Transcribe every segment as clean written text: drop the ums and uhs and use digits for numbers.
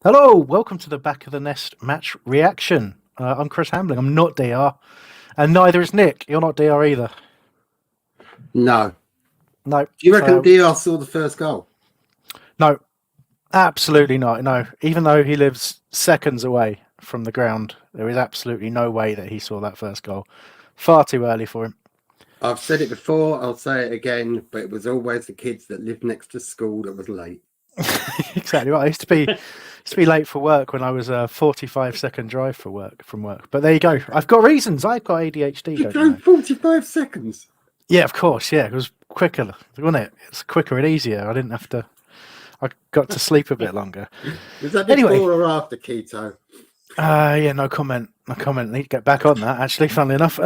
Hello, welcome to the Back of the Nest match reaction. I'm Chris Hambling. I'm not DR, and neither is Nick. You're not DR either. No. No, Do you reckon DR saw the first goal? no, absolutely not. No, even though he lives seconds away from the ground, there is absolutely no way that he saw that first goal. Far too early for him. I've said it before, I'll say it again, but it was always the kids that lived next to school that was late. Exactly right. I used to be late for work when I was a 45-second drive for work from work. But there you go. I've got reasons. I've got ADHD. You Don't you know? drove 45 seconds. Yeah, of course. Yeah, it was quicker, wasn't it? It's quicker and easier. I didn't have to. I got to sleep a bit longer. Was that Anyway, before or after keto? yeah, no comment. No comment. Need to get back on that. Actually, funnily enough.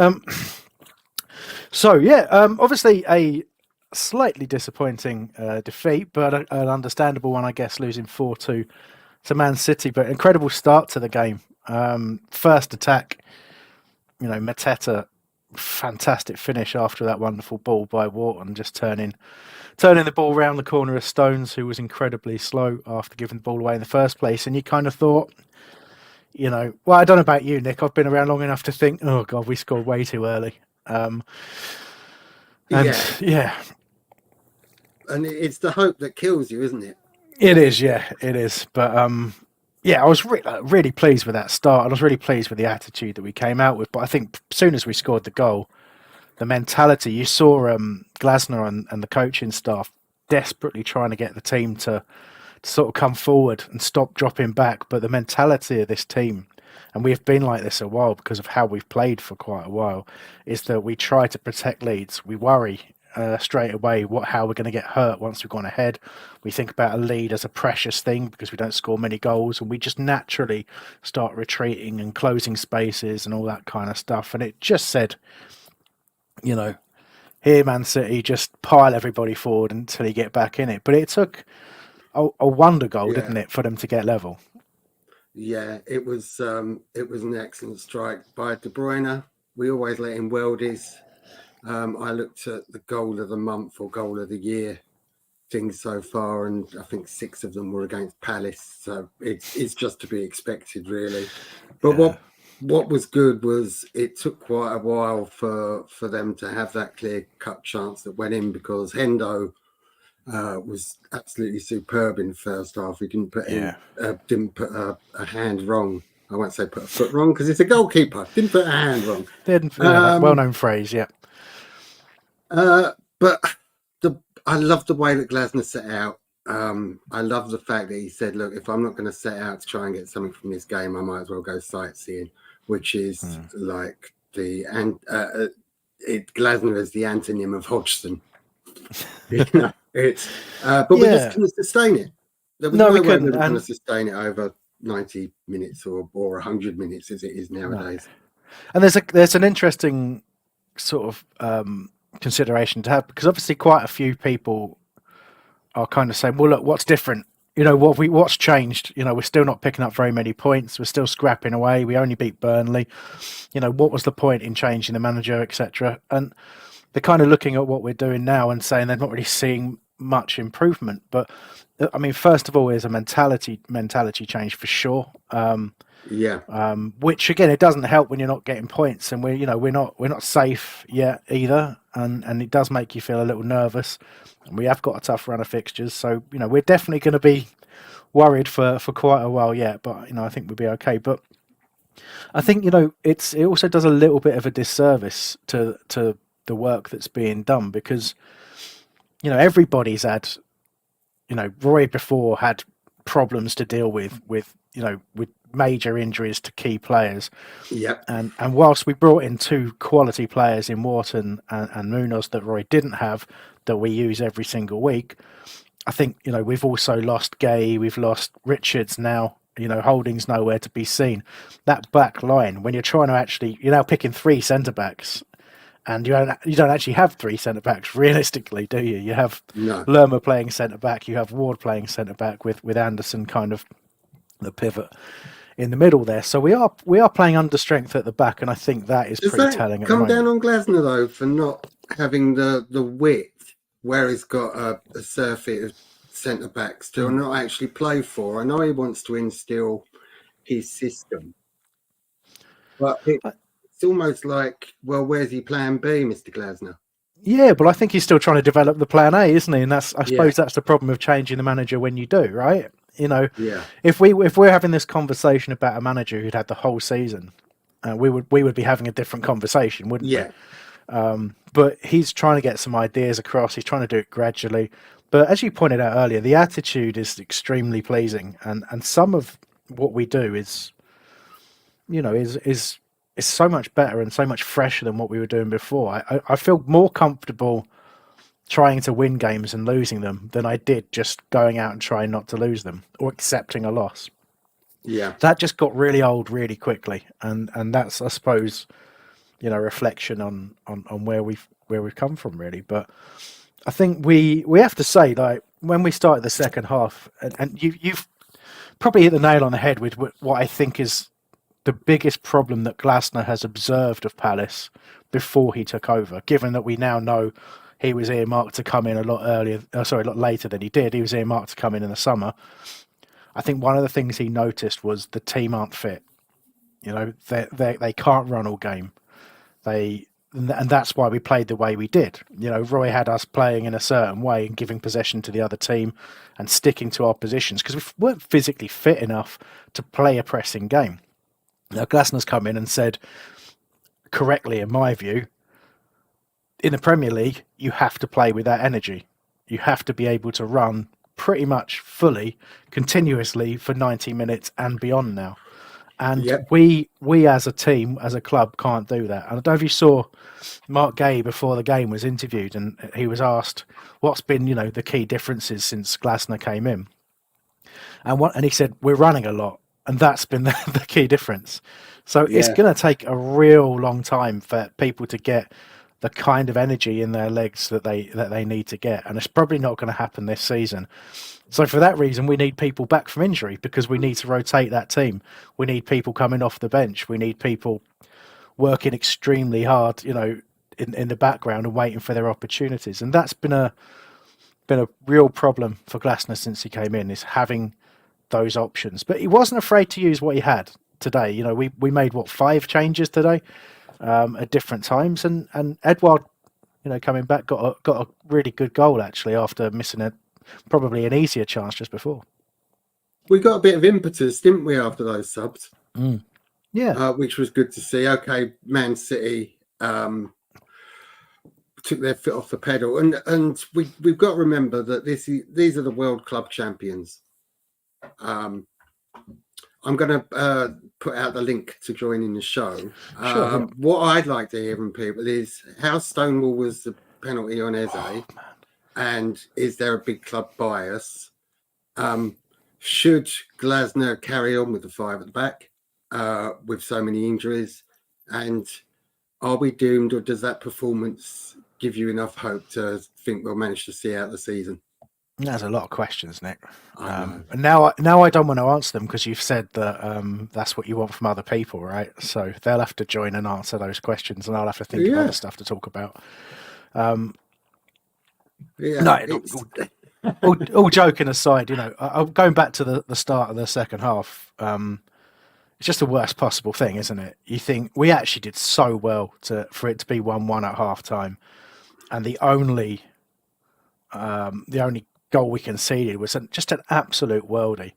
So yeah, obviously a slightly disappointing defeat, but an understandable one, I guess, losing 4-2 to Man City. But incredible start to the game. First attack, Mateta, fantastic finish after that wonderful ball by Wharton, just turning the ball round the corner of Stones, who was incredibly slow after giving the ball away in the first place. And you kind of thought, well, I don't know about you, Nick. I've been around long enough to think, oh God, we scored way too early. And yeah, And it's the hope that kills you, isn't it? it is. Yeah, it is. But yeah, I was really pleased with that start. And I was really pleased with the attitude that we came out with. But I think as soon as we scored the goal, the mentality you saw, Glasner and the coaching staff desperately trying to get the team to sort of come forward and stop dropping back. But the mentality of this team, and we've been like this a while because of how we've played for quite a while, is that we try to protect leads. We worry straight away how we're going to get hurt once we've gone ahead. We think about a lead as a precious thing because we don't score many goals, and we just naturally start retreating and closing spaces and all that kind of stuff. And it just said, here Man City just pile everybody forward until you get back in it. But it took a wonder goal, didn't it, for them to get level? Yeah, it was an excellent strike by De Bruyne. We always let in worldies. I looked at the goal of the month or goal of the year things so far, and I think 6 of them were against Palace. So it's just to be expected, really. But what was good was it took quite a while for them to have that clear-cut chance that went in, because Hendo was absolutely superb in the first half. He didn't put a hand wrong. I won't say put a foot wrong because it's a goalkeeper. Didn't put a hand wrong. Well-known phrase, yeah. But I love the way that Glasner set out. I love the fact that he said, look, if I'm not going to set out to try and get something from this game, I might as well go sightseeing, which is like Glasner is the antonym of Hodgson. But we just couldn't sustain it. There was no way we were going to sustain it over 90 minutes or 100 minutes as it is nowadays. No. And there's an interesting sort of consideration to have, because obviously quite a few people are kind of saying, well, look, what's different? What's changed? We're still not picking up very many points. We're still scrapping away. We only beat Burnley. What was the point in changing the manager, etc.? And they're kind of looking at what we're doing now and saying they're not really seeing much improvement. But I mean, first of all, is a mentality change for sure. Which again, it doesn't help when you're not getting points, and we're not safe yet either, and it does make you feel a little nervous. And we have got a tough run of fixtures, so we're definitely going to be worried for quite a while yet. But I think we'll be okay. But I think it also does a little bit of a disservice to the work that's being done, because everybody's had Roy before had problems to deal with major injuries to key players. Yep. And whilst we brought in 2 quality players in Wharton and Munoz that Roy didn't have, that we use every single week, I think we've also lost Gay, we've lost Richards now. Holding's nowhere to be seen. That back line, when you're trying to you're now picking 3 centre backs, and you don't actually have 3 centre backs realistically, do you? You have Lerma playing centre back, you have Ward playing centre back with Anderson kind of the pivot in the middle there. So we are playing under strength at the back, and I think that is pretty telling. Come down on Glasner though for not having the width where he's got a centre backs to not actually play for. I know he wants to instill his system, but it's almost like, well, where's your plan B, Mr. Glasner? Yeah, but I think he's still trying to develop the plan A, isn't he? And I Yeah, suppose that's the problem of changing the manager when you do, right? You know, yeah, if we're having this conversation about a manager who'd had the whole season, we would be having a different conversation, wouldn't we? yeah, But he's trying to get some ideas across. He's trying to do it gradually. But as you pointed out earlier, the attitude is extremely pleasing, and some of what we do is, is so much better and so much fresher than what we were doing before. I feel more comfortable trying to win games and losing them than I did just going out and trying not to lose them or accepting a loss. yeah, That just got really old really quickly, and that's, I suppose, reflection on where we've come from really. But I think we have to say, like, when we started the second half, and you've probably hit the nail on the head with what I think is the biggest problem that Glasner has observed of Palace before he took over, given that we now know he was earmarked to come in a lot earlier, sorry, a lot later than he did. He was earmarked to come in the summer. I think one of the things he noticed was the team aren't fit. They can't run all game. And that's why we played the way we did. Roy had us playing in a certain way and giving possession to the other team and sticking to our positions because we weren't physically fit enough to play a pressing game. Now, Glasner's come in and said, correctly, in my view, in the Premier League, you have to play with that energy. You have to be able to run pretty much fully, continuously for 90 minutes and beyond now. And yep, we as a team, as a club, can't do that. And I don't know if you saw Mark Gay before the game was interviewed, and he was asked what's been, the key differences since Glasner came in. And he said, we're running a lot. And that's been the key difference. So it's yeah. going to take a real long time for people to get the kind of energy in their legs that they need to get. And it's probably not going to happen this season. So for that reason, we need people back from injury because we need to rotate that team. We need people coming off the bench. We need people working extremely hard, in the background and waiting for their opportunities. And that's been a real problem for Glasner since he came in, is having those options. But he wasn't afraid to use what he had today. We made 5 changes today at different times, and Edouard, coming back got a really good goal actually after missing probably an easier chance just before. We got a bit of impetus, didn't we, after those subs? Yeah, Which was good to see. Okay, Man City took their foot off the pedal, and we've got to remember that these are the World Club champions. I'm going to put out the link to joining the show. sure. Yeah. What I'd like to hear from people is how Stonewall was the penalty on Eze, and is there a big club bias? Should Glasner carry on with the 5 at the back with so many injuries? And are we doomed, or does that performance give you enough hope to think we'll manage to see out the season? There's a lot of questions, Nick. I know. And now I don't want to answer them because you've said that that's what you want from other people, right? So they'll have to join and answer those questions, and I'll have to think of other stuff to talk about. Yeah, No, all joking aside, going back to the start of the second half, it's just the worst possible thing, isn't it? You think we actually did so well for it to be 1-1 at half time, and the only goal we conceded was just an absolute worldie.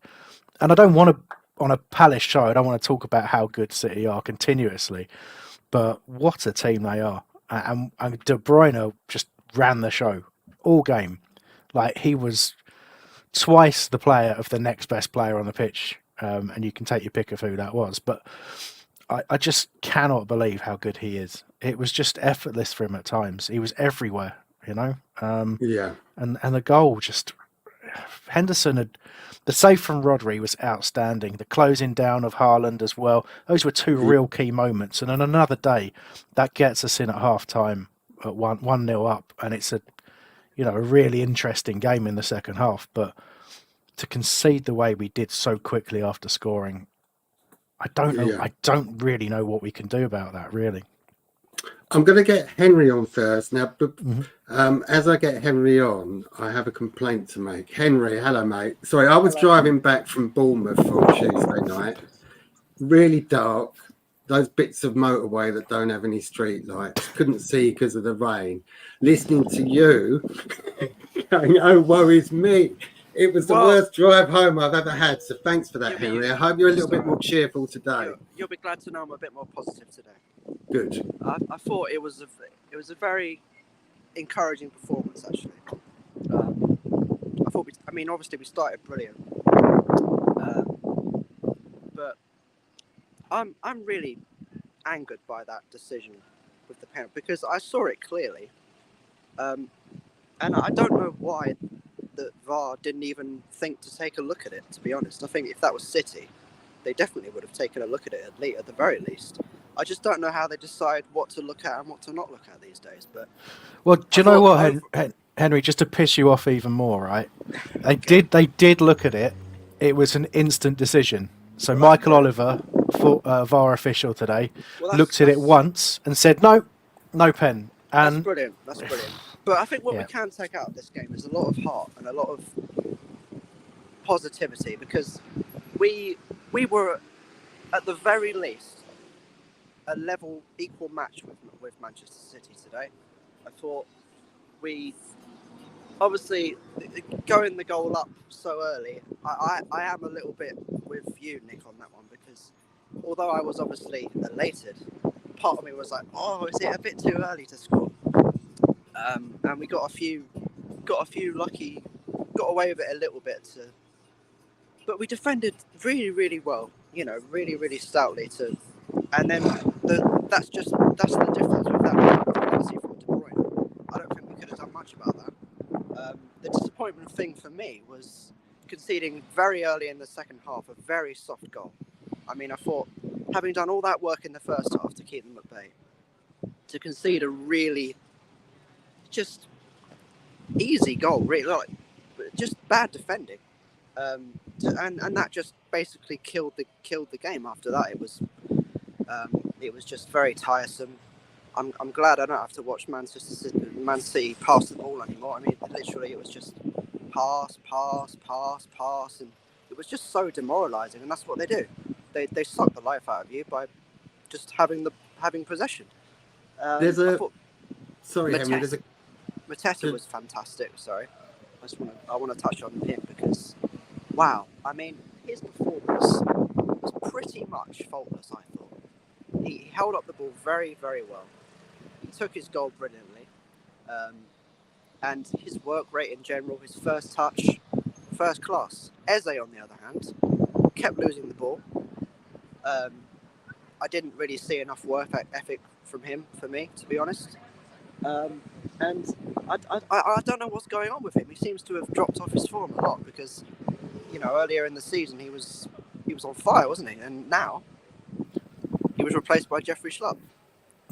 And I don't want to, on a Palace show, I don't want to talk about how good City are continuously, but what a team they are. And De Bruyne just ran the show all game. Like, he was twice the player of the next best player on the pitch, and you can take your pick of who that was. But I just cannot believe how good he is. It was just effortless for him at times. He was everywhere, yeah, and the goal just Henderson had the save from Rodri was outstanding. The closing down of Haaland as well. Those were 2 real key moments. And on another day, that gets us in at half time at 1-0 up, and it's a really interesting game in the second half. But to concede the way we did so quickly after scoring, I don't know. Yeah. I don't really know what we can do about that, really. I'm going to get Henry on first. Now, Mhm. as I get Henry on, I have a complaint to make. Henry, hello, mate. Sorry, I was Hello. driving back from Bournemouth on Tuesday night. Really dark. Those bits of motorway that don't have any street lights. Couldn't see because of the rain. Listening to you going, oh, woe is me. It was the Well, worst drive home I've ever had. So thanks for that, you'll be- Henry. I hope you're a little bit sorry. more cheerful today. You'll be glad to know I'm a bit more positive today. Good. I thought it was a very encouraging performance actually. I mean, obviously we started brilliant, but I'm really angered by that decision with the penalty because I saw it clearly, and I don't know why the VAR didn't even think to take a look at it. To be honest, I think if that was City, they definitely would have taken a look at it at the very least. I just don't know how they decide what to look at and what to not look at these days. But Well, do you know what, Henry? Just to piss you off even more, right? They did look at it. It was an instant decision. So Well, Michael Oliver, VAR official today, Well, looked at it once and said no, no pen. That's And brilliant. That's brilliant. But I think what Yeah. we can take out of this game is a lot of heart and a lot of positivity because we were at the very least a level equal match with Manchester City today. I thought we obviously going the goal up so early. I am a little bit with you, Nick, on that one because although I was obviously elated, part of me was like, oh, is it a bit too early to score? And we got a few lucky, got away with it a little bit. But we defended really, really well. You know, really, really stoutly. And then that's the difference with that quality from De Bruyne. I don't think we could have done much about that. The disappointment thing for me was conceding very early in the second half a very soft goal. I mean, I thought having done all that work in the first half to keep them at bay, to concede a really just easy goal, really, like, just bad defending, and that just basically killed the game. After that, it was just very tiresome. I'm glad I don't have to watch Man City pass the ball anymore. I mean, literally, it was just pass, and it was just so demoralising. And that's what they do. They suck the life out of you by just having possession. Sorry, Henry. Mateta was fantastic. Sorry, I want to touch on him because, wow, I mean, his performance was pretty much faultless. I thought he held up the ball very, very well. He took his goal brilliantly, and his work rate in general, his first touch, first class. Eze, on the other hand, kept losing the ball. I didn't really see enough work ethic from him for me, to be honest. And I don't know what's going on with him. He seems to have dropped off his form a lot because, you know, earlier in the season he was on fire, wasn't he? And now he was replaced by Jeffrey Schlupp.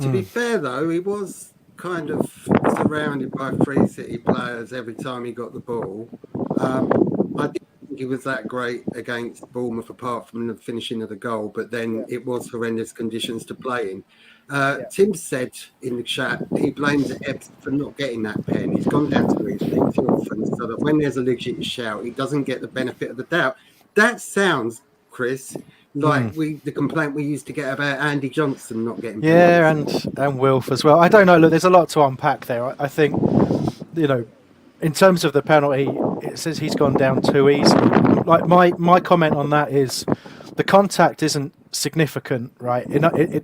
To be fair, though, he was kind of surrounded by three City players every time he got the ball. I didn't think he was that great against Bournemouth apart from the finishing of the goal, but then it was horrendous conditions to play in. Tim said in the chat he blames Ebbs for not getting that pen. He's gone down too easily, too often, so that when there's a legit shout, he doesn't get the benefit of the doubt. That sounds, Chris, like the complaint we used to get about Andy Johnson not getting penalties. and Wilf as well. I don't know. Look, there's a lot to unpack there. I think, you know, in terms of the penalty, it says he's gone down too easily. Like my comment on that is, the contact isn't significant, right?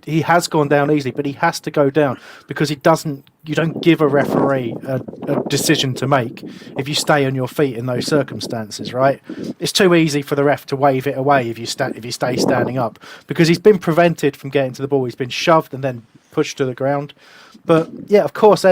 He has gone down easily, but he has to go down because you don't give a referee a decision to make if you stay on your feet in those circumstances, right? It's too easy for the ref to wave it away if you stay standing up because he's been prevented from getting to the ball. He's been shoved and then pushed to the ground. But yeah, of course,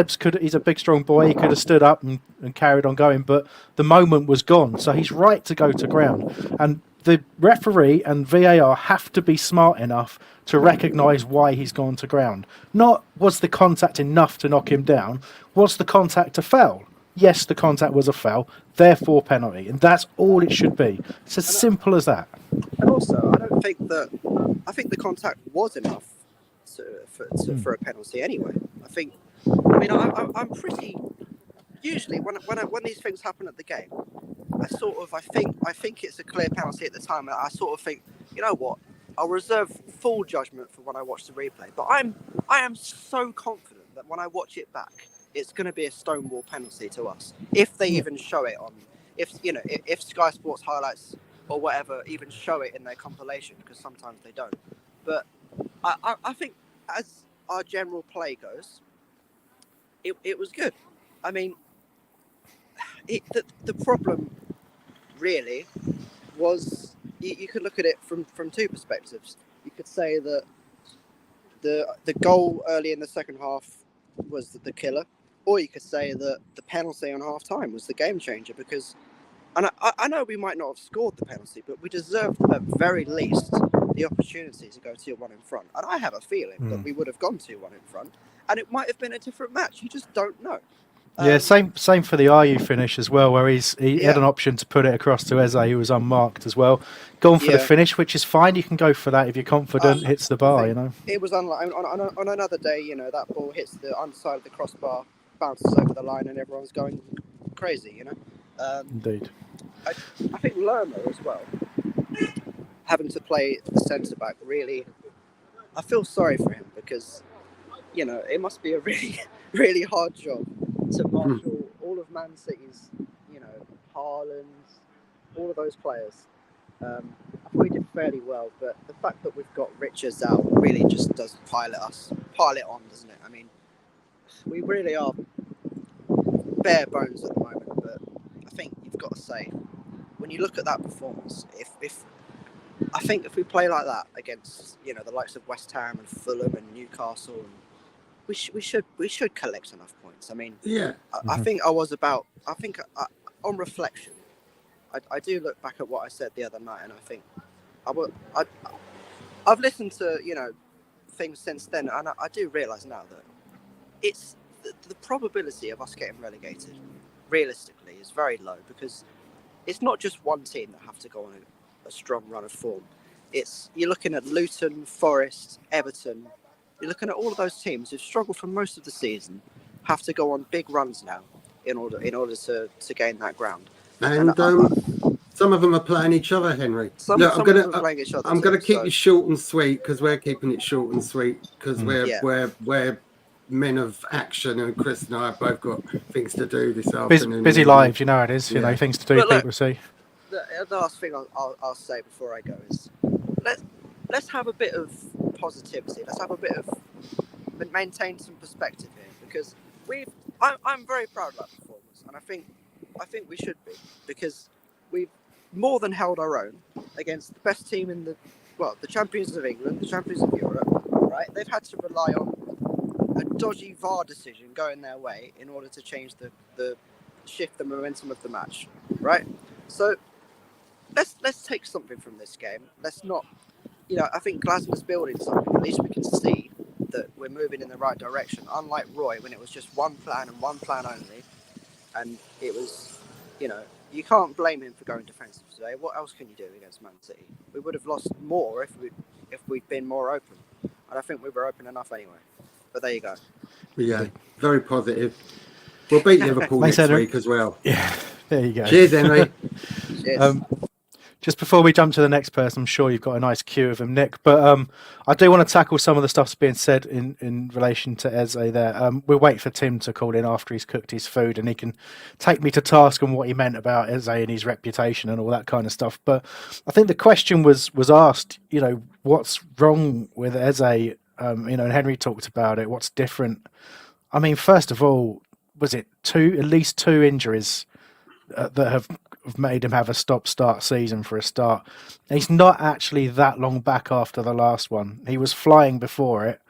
he's a big, strong boy. He could have stood up and carried on going, but the moment was gone. So he's right to go to ground. And the referee and VAR have to be smart enough to recognise why he's gone to ground. Not was the contact enough to knock him down, was the contact a foul? Yes, the contact was a foul, therefore penalty. And that's all it should be. It's as simple as that. And also, I think the contact was enough for a penalty anyway. I'm pretty. Usually, when these things happen at the game, I think it's a clear penalty at the time. And I sort of think, you know what? I'll reserve full judgment for when I watch the replay. But I am so confident that when I watch it back, it's going to be a stonewall penalty to us if they even show it on. If Sky Sports highlights or whatever even show it in their compilation, because sometimes they don't. But I think as our general play goes, it was good. I mean, the problem really was you could look at it from two perspectives. You could say that the goal early in the second half was the killer, or you could say that the penalty on half time was the game changer, because and I know we might not have scored the penalty, but we deserved at very least the opportunity to go 2-1 in front. And I have a feeling that we would have gone 2-1 in front, and it might have been a different match. You just don't know. Yeah, same for the RU finish as well, where he had an option to put it across to Eze, who was unmarked as well. Gone for the finish, which is fine. You can go for that if you're confident. Hits the bar, you know. It was unlike on another day. You know, that ball hits the underside of the crossbar, bounces over the line, and everyone's going crazy. You know. Indeed. I think Lerma as well, having to play the centre back, really, I feel sorry for him, because, you know, it must be a really, really hard job to marshal all of Man City's, you know, Haaland, all of those players. I thought he did fairly well, but the fact that we've got Richards out really just does pile it on, doesn't it? I mean, we really are bare bones at the moment, but I think you've got to say, when you look at that performance, if I think if we play like that against, you know, the likes of West Ham and Fulham and Newcastle, and we should collect enough points. I mean, I think on reflection, I do look back at what I said the other night, and I think I've listened to, you know, things since then, and I do realise now that it's the probability of us getting relegated, realistically, is very low, because it's not just one team that have to go on a strong run of form. You're looking at Luton, Forest, Everton. You're looking at all of those teams who've struggled for most of the season, have to go on big runs now in order to gain that ground. And some of them are playing each other, Henry. I'm going to keep it short and sweet, because we're keeping it short and sweet, because we're men of action, and Chris and I have both got things to do this afternoon. Busy lives, you know how it is. You know, things to do, but people see. The last thing I'll say before I go is let's have a bit of positivity. Let's have a bit of maintain some perspective here, because I'm very proud of that performance, and I think we should be, because we've more than held our own against the best team in the champions of England, the champions of Europe. Right? They've had to rely on a dodgy VAR decision going their way in order to change the shift the momentum of the match. Right? So let's take something from this game. Let's not, you know, I think Glasner's building something. At least we can see that we're moving in the right direction. Unlike Roy, when it was just one plan and one plan only, and it was, you know, you can't blame him for going defensive today. What else can you do against Man City? We would have lost more if we'd been more open, and I think we were open enough anyway. But there you go. Yeah, very positive. We'll beat Liverpool next week as well. Yeah, there you go. Cheers, Henry. Cheers. Just before we jump to the next person, I'm sure you've got a nice queue of them, Nick, but I do want to tackle some of the stuff that's being said in relation to Eze there. We'll wait for Tim to call in after he's cooked his food, and he can take me to task on what he meant about Eze and his reputation and all that kind of stuff. But I think the question was asked, you know, what's wrong with Eze? You know, and Henry talked about it. What's different? I mean, first of all, was it at least two injuries that have made him have a stop-start season for a start? He's not actually that long back after the last one. He was flying before it,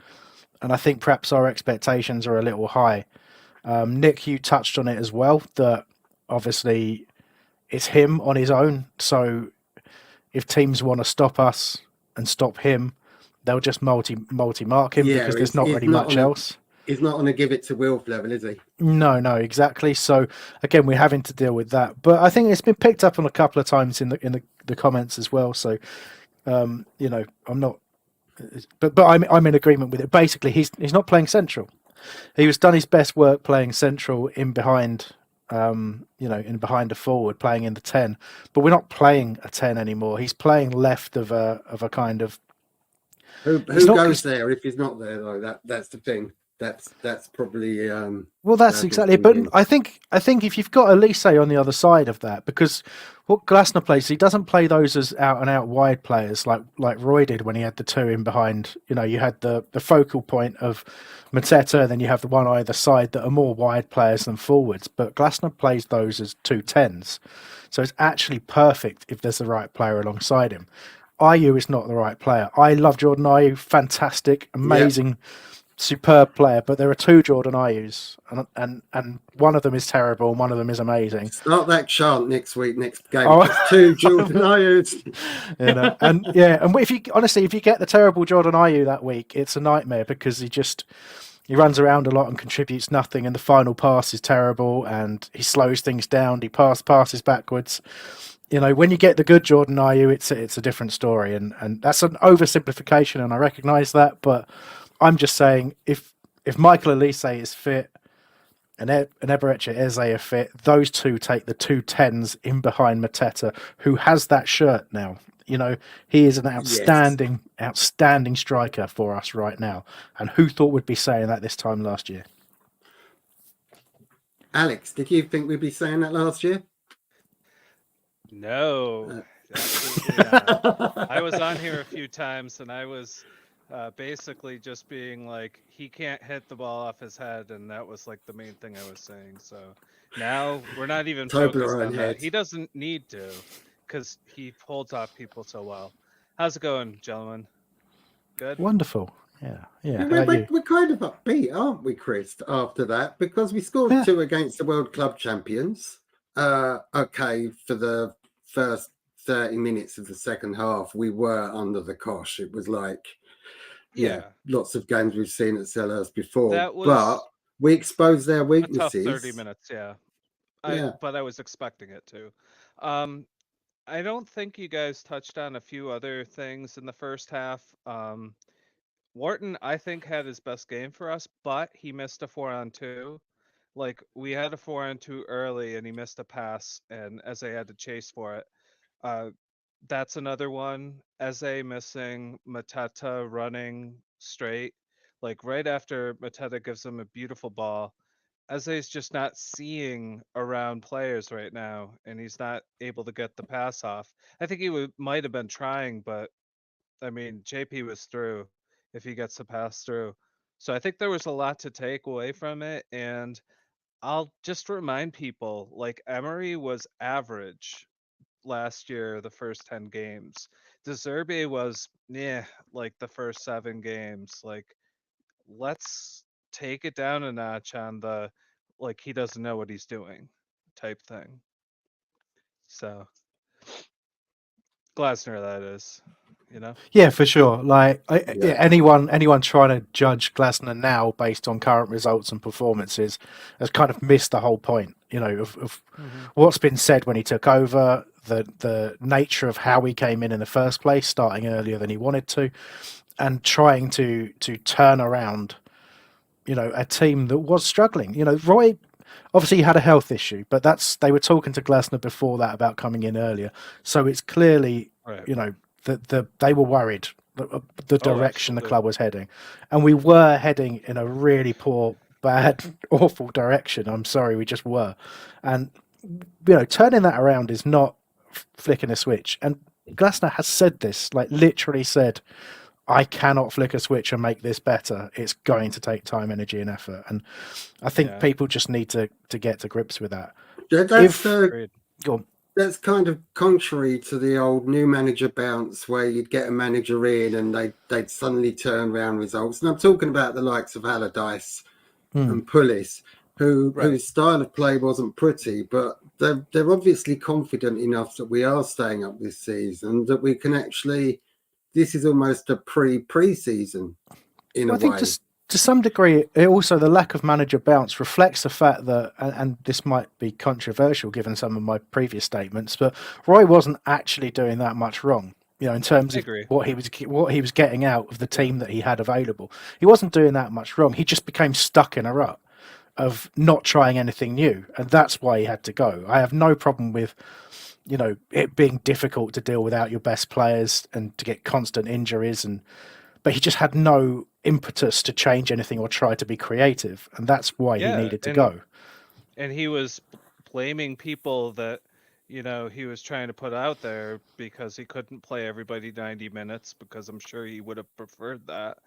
and I think perhaps our expectations are a little high. Nick, you touched on it as well, that obviously it's him on his own, so if teams want to stop us and stop him, they'll just multi-mark him, because there's not really much else. He's not going to give it to Wilf level, is he? No, exactly. So again, we're having to deal with that. But I think it's been picked up on a couple of times in the comments as well. So you know, I'm not, but I'm in agreement with it. Basically, he's not playing central. He was done his best work playing central in behind, in behind a forward, playing in the 10. But we're not playing a 10 anymore. He's playing left of a kind of. Who He's not. goes there if he's not there though? That's the thing. That's probably Well, that's exactly. But I think if you've got Elise on the other side of that, because what Glasner plays, he doesn't play those as out and out wide players like Roy did when he had the two in behind. You had the focal point of Mateta, and then you have the one either side that are more wide players than forwards. But Glasner plays those as 2 10s, so it's actually perfect if there's the right player alongside him. Ayew is not the right player. I love Jordan Ayew, fantastic, amazing. Yep. Superb player, but there are 2 Jordan Ayews, and one of them is terrible and one of them is amazing. Start that chant next game. Oh. 2 Jordan Ayews. And if you get the terrible Jordan Ayew that week, it's a nightmare because he runs around a lot and contributes nothing, and the final pass is terrible, and he slows things down. He passes backwards. When you get the good Jordan Ayew, it's a different story, and that's an oversimplification, and I recognise that, but I'm just saying, if Michael Elise is fit and Eberechi Eze are fit, those two take the 2 10s in behind Mateta, who has that shirt now. He is an outstanding striker for us right now. And who thought we'd be saying that this time last year? Alex, did you think we'd be saying that last year? No, absolutely not. I was on here a few times, and I was basically just being like, he can't hit the ball off his head, and that was like the main thing I was saying. So now we're not even focused on that. He doesn't need to, because he holds off people so well. How's it going, gentlemen? Good? Wonderful. Yeah. We're kind of upbeat, aren't we, Chris, after that? Because we scored 2 against the World Club Champions. Okay, for the first 30 minutes of the second half, we were under the cosh. It was like, lots of games we've seen at Selhurst before. But we exposed their weaknesses. A tough 30 minutes, but I was expecting it to. I don't think you guys touched on a few other things in the first half. Wharton, I think, had his best game for us, but he missed a 4-on-2. Like, we had a 4-on-2 early, and he missed a pass, and Eze had to chase for it. That's another one. Eze missing, Mateta running straight. Like, right after Mateta gives him a beautiful ball, Eze's just not seeing around players right now, and he's not able to get the pass off. I think he might have been trying, but, I mean, JP was through if he gets the pass through. So I think there was a lot to take away from it, and I'll just remind people, like, Emery was average last year, the first 10 games. De Zerbi was, like the first 7 games. Like, let's take it down a notch on the, like, he doesn't know what he's doing type thing. So, Glasner, that is, Yeah, for sure. Like, anyone trying to judge Glasner now based on current results and performances has kind of missed the whole point, of what's been said when he took over, the nature of how he came in the first place, starting earlier than he wanted to, and trying to turn around, a team that was struggling. Roy obviously had a health issue, but they were talking to Glasner before that about coming in earlier. So it's clearly, right. They were worried the direction the club was heading, and we were heading in a really poor, bad, awful direction. I'm sorry, we just were, and turning that around is not flicking a switch. And Glasner has said this, like literally said, I cannot flick a switch and make this better. It's going to take time, energy, and effort. And I think people just need to get to grips with that. That's kind of contrary to the old new manager bounce where you'd get a manager in and they'd suddenly turn around results. And I'm talking about the likes of Allardyce and Pulis, whose style of play wasn't pretty, but they're obviously confident enough that we are staying up this season, that we can actually, this is almost a pre-season in a way. I think to some degree, also the lack of manager bounce reflects the fact that, and this might be controversial given some of my previous statements, but Roy wasn't actually doing that much wrong. in terms I of agree. what he was getting out of the team that he had available. He wasn't doing that much wrong. He just became stuck in a rut of not trying anything new, and that's why he had to go. I have no problem with it being difficult to deal without your best players and to get constant injuries, but he just had no impetus to change anything or try to be creative, and that's why he Yeah, needed to go. and he was blaming people that he was trying to put out there because he couldn't play everybody 90 minutes, because I'm sure he would have preferred that,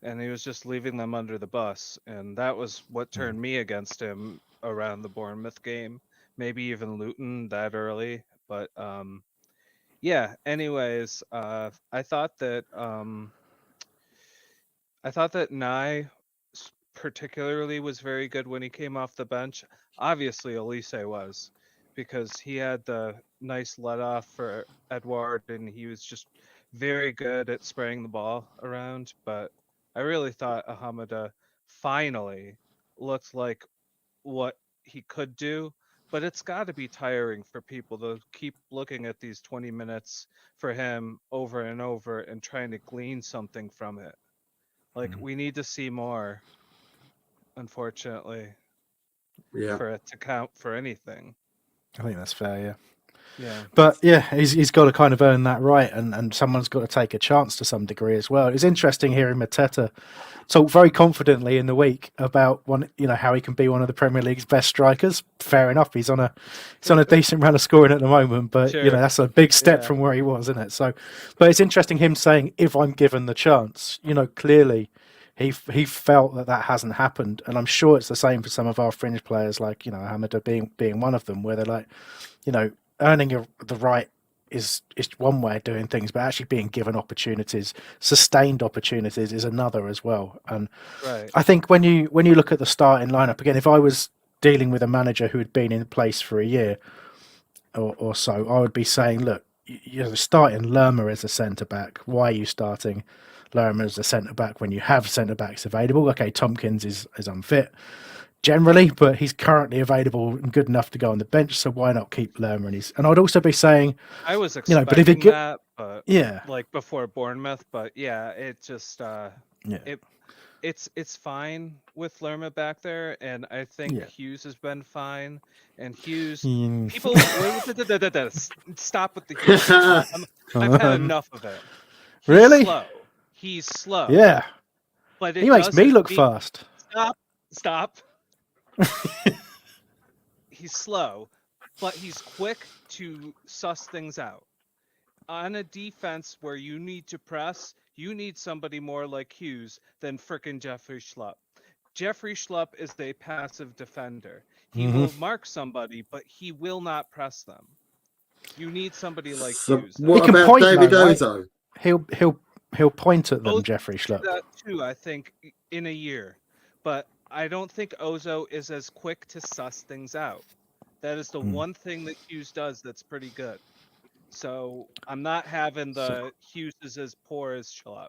and he was just leaving them under the bus, and that was what turned me against him around the Bournemouth game, maybe even Luton that early. But yeah, anyways, I thought that Nye particularly was very good when he came off the bench. Obviously, Elise was, because he had the nice let off for Edouard, and he was just very good at spraying the ball around. But I really thought Ahamada finally looked like what he could do. But it's got to be tiring for people to keep looking at these 20 minutes for him over and over and trying to glean something from it. Like, we need to see more, unfortunately, Yeah. for it to count for anything. I think that's fair, yeah. Yeah. But yeah, he's got to kind of earn that right, and someone's got to take a chance to some degree as well. It was interesting hearing Mateta talk very confidently in the week about how he can be one of the Premier League's best strikers. Fair enough, he's on a decent run of scoring at the moment, but Sure. that's a big step Yeah. from where he was, isn't it? So, but it's interesting him saying, if I'm given the chance, clearly he felt that hasn't happened, and I'm sure it's the same for some of our fringe players, like Hamada being one of them, where they're like, earning the right is one way of doing things, but actually being given opportunities, sustained opportunities, is another as well. And Right. I think when you look at the starting lineup again, if I was dealing with a manager who had been in place for a year or so, I would be saying, look, you're starting Lerma as a centre back. Why are you starting Lerma as a centre back when you have centre backs available? Okay, Tompkins is unfit generally, but he's currently available and good enough to go on the bench, so why not keep Lerma? And I'd also be saying, I was but if expecting that, but yeah, like before Bournemouth, but yeah, it just yeah, it's fine with Lerma back there, and I think yeah. Hughes has been fine. And Hughes, Mm. people stop with the Hughes stuff. I've had enough of it. He's Really? slow. He's slow. Yeah, But he it makes me doesn't look mean fast. stop. He's slow, but he's quick to suss things out. On a defense where you need to press, you need somebody more like Hughes than frickin' Jeffrey Schlupp. Jeffrey Schlupp is a passive defender. He will mark somebody, but he will not press them. You need somebody like So Hughes. what He can about point, David though, right? Ozo? He'll point at them, Ozo Jeffrey can do Schlupp. that too, I think, in a year. But I don't think Ozo is as quick to suss things out. That is the one thing that Hughes does that's pretty good. So I'm not having the Hughes is as poor as Schlupp.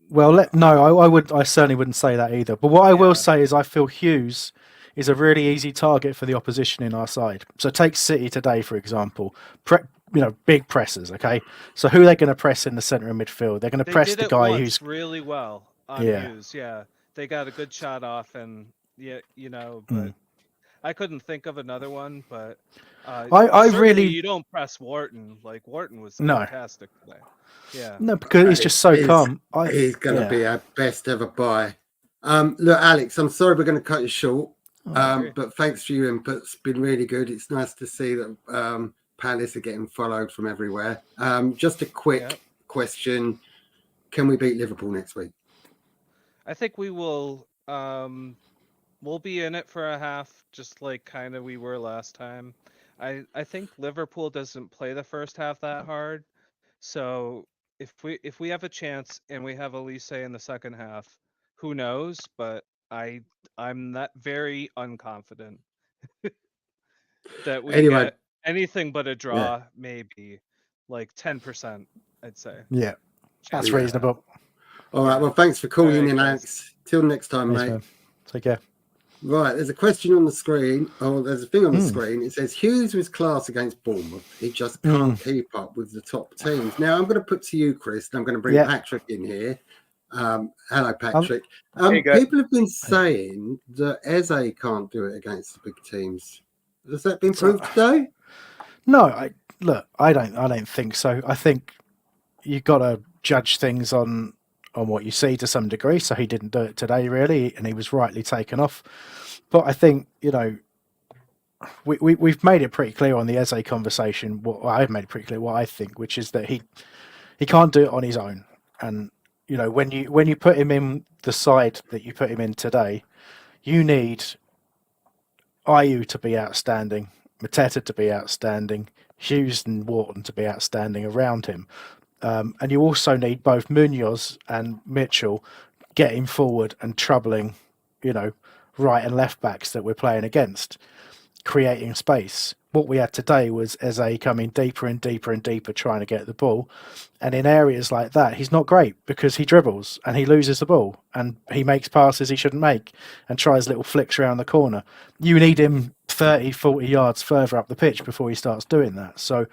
Well, I certainly wouldn't say that either. But what I will say is, I feel Hughes is a really easy target for the opposition in our side. So take City today, for example. Big pressers. Okay, so who are they going to press in the centre of midfield? They're going to They press did the it guy once who's really well on Hughes. Yeah, they got a good shot off, and but I couldn't think of another one. But I certainly really you don't press Wharton. Like Wharton was no fantastic today. Yeah. no because he's just so calm. He's going to be our best ever buy. Look, Alex, I'm sorry we're going to cut you short, but thanks for your input. It's been really good. It's nice to see that Palace are getting followed from everywhere. Just a quick question. Can we beat Liverpool next week? I think we will. We'll be in it for a half, just like kind of we were last time. I think Liverpool doesn't play the first half that hard, so if we have a chance and we have Elise in the second half, who knows? But I'm not very unconfident that we get anything but a draw, maybe like 10%, I'd say. Yeah, that's reasonable. All right. Well, thanks for calling in, Alex. Till next time, mate. Man. Take care. Right, there's a question on the screen. Oh, there's a thing on the screen. It says Hughes was class against Bournemouth. He just can't keep up with the top teams. Now, I'm going to put to you, Chris, and I'm going to bring Patrick in here. Hello, Patrick. Hey, guys. People have been saying that Eze can't do it against the big teams. Has that been proved today? No, I don't think so. I think you've got to judge things on what you see to some degree. So he didn't do it today, really, and he was rightly taken off. But I think, you know, we've made it pretty clear on the Eze conversation. I've made it pretty clear what I think, which is that he can't do it on his own. And you know, when you put him in the side that you put him in today, you need Ayew to be outstanding, Mateta to be outstanding, Hughes and Wharton to be outstanding around him. And you also need both Munoz and Mitchell getting forward and troubling, you know, right and left backs that we're playing against, creating space. What we had today was Eze coming deeper and deeper and deeper trying to get the ball. And in areas like that, he's not great because he dribbles and he loses the ball and he makes passes he shouldn't make and tries little flicks around the corner. You need him 30, 40 yards further up the pitch before he starts doing that. So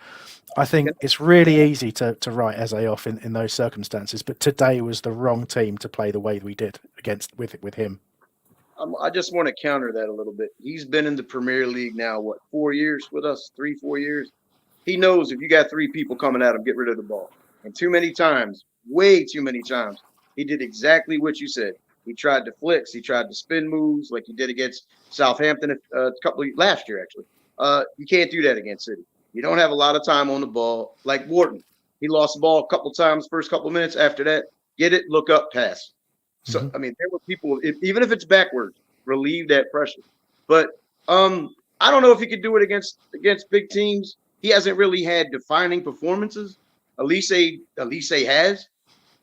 I think it's really easy to write Eze off in those circumstances. But today was the wrong team to play the way we did with him. I just want to counter that a little bit. He's been in the Premier League now, 4 years with us, 3-4 years. He knows if you got 3 people coming at him, get rid of the ball. And too many times, way too many times, he did exactly what you said. He tried to flicks. He tried to spin moves like he did against Southampton last year, actually. You can't do that against City. You don't have a lot of time on the ball. Like Wharton, he lost the ball a couple times, first couple of minutes. After that, get it, look up, pass. So, I mean, there were people, even if it's backwards, relieve that pressure. But I don't know if he could do it against big teams. He hasn't really had defining performances. Elise has.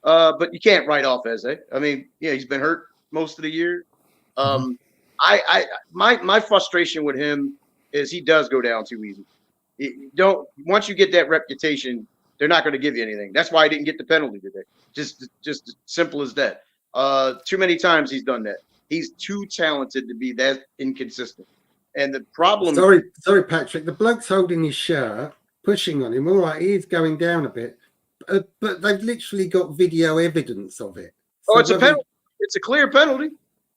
But you can't write off Eze. I mean, yeah, he's been hurt most of the year. My frustration with him is he does go down too easy. Once you get that reputation, they're not going to give you anything. That's why he didn't get the penalty today. Just simple as that. Too many times he's done that. He's too talented to be that inconsistent. And the problem. Sorry, Patrick. The bloke's holding his shirt, pushing on him. All right, he is going down a bit, but they've literally got video evidence of it. So it's a penalty. It's a clear penalty.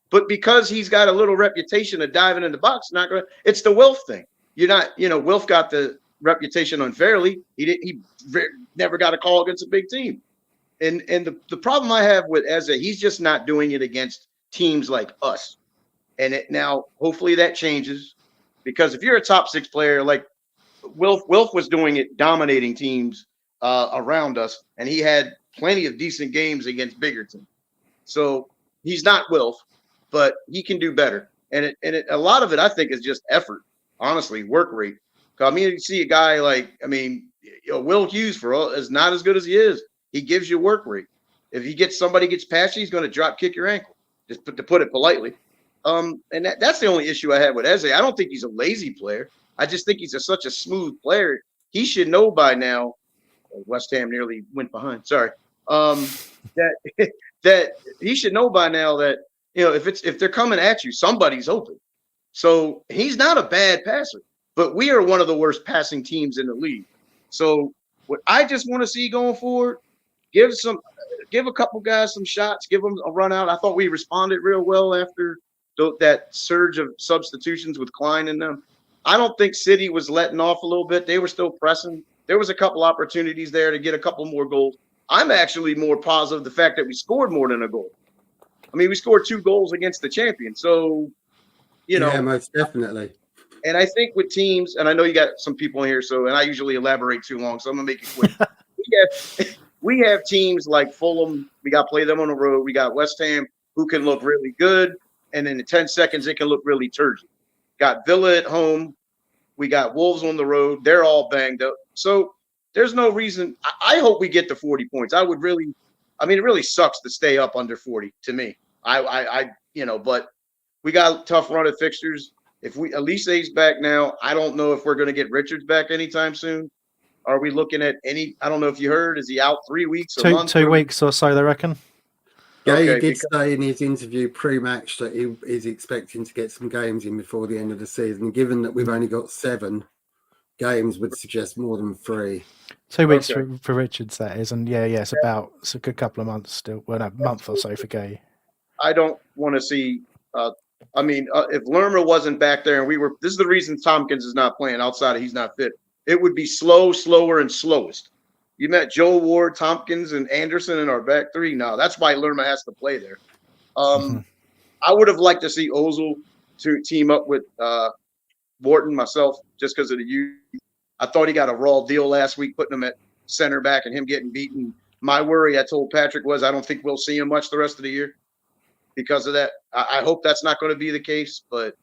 But because he's got a little reputation of diving in the box, it's the Wilf thing. Wilf got the reputation unfairly. He never got a call against a big team. And the problem I have with Eze, he's just not doing it against teams like us. And now hopefully that changes, because if you're a top 6 player, like Wilf was doing it, dominating teams around us, and he had plenty of decent games against bigger teams. So he's not Wilf, but he can do better. And a lot of it, I think, is just effort. Honestly, work rate. I mean, you see a guy like, Will Hughes is not as good as he is. He gives you work rate. If somebody gets past you, he's going to drop kick your ankle. Just to put it politely. And that's the only issue I have with Eze. I don't think he's a lazy player. I just think he's such a smooth player. He should know by now. West Ham nearly went behind. Sorry. That he should know by now that if they're coming at you, somebody's open. So he's not a bad passer, but we are one of the worst passing teams in the league. So what I just want to see going forward, give a couple guys some shots, give them a run out. I thought we responded real well after that surge of substitutions with Klein in them. I don't think City was letting off a little bit. They were still pressing. There was a couple opportunities there to get a couple more goals. I'm actually more positive the fact that we scored more than a goal. I mean, we scored 2 goals against the champion. So, Yeah, most definitely. And I think with teams, and I know you got some people in here, and I usually elaborate too long, so I'm going to make it quick. We have teams like Fulham. We got to play them on the road. We got West Ham, who can look really good, and in 10 seconds, it can look really turgid. Got Villa at home. We got Wolves on the road. They're all banged up. So there's no reason. I hope we get to 40 points. It really sucks to stay up under 40 to me. But we got a tough run of fixtures. If Elise's back now, I don't know if we're going to get Richards back anytime soon. Are we looking at I don't know if you heard, is he out 3 weeks or months? 2 weeks or so, they reckon. Gay Okay, did say in his interview pre-match that he is expecting to get some games in before the end of the season. Given that we've only got 7 games, would suggest more than 3. 2 weeks Okay. for Richards, that is, and it's a good couple of months still. Well, no, month or so for Gay. I don't want to see. If Lerma wasn't back there, and this is the reason Tompkins is not playing outside of he's not fit. It would be slower, and slowest. You met Joe Ward, Tompkins, and Anderson in our back 3. No, that's why Lerma has to play there. I would have liked to see Ozil to team up with Wharton myself, just because of the youth. I thought he got a raw deal last week, putting him at center back and him getting beaten. My worry, I told Patrick, was I don't think we'll see him much the rest of the year because of that. I hope that's not going to be the case, but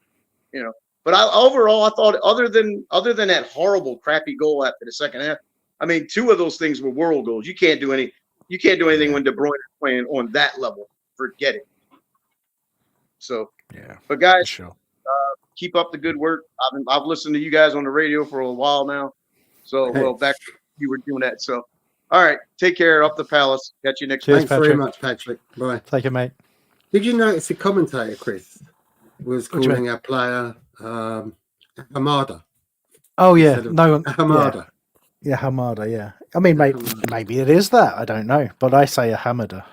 overall, I thought other than that horrible, crappy goal after the second half, 2 of those things were world goals. You can't do anything when De Bruyne is playing on that level. Forget it. So, Yeah, but guys, sure. Keep up the good work. I've listened to you guys on the radio for a while now. So, back you were doing that. So, all right, take care. Up the Palace. Catch you next Cheers, week. Thanks very much, Patrick. Bye. Take it, mate. Did you notice the commentator, Chris, was calling our player Hamada? Oh yeah, no one. Hamada. Yeah, Hamada. Yeah, maybe it is that. I don't know, but I say a Hamada.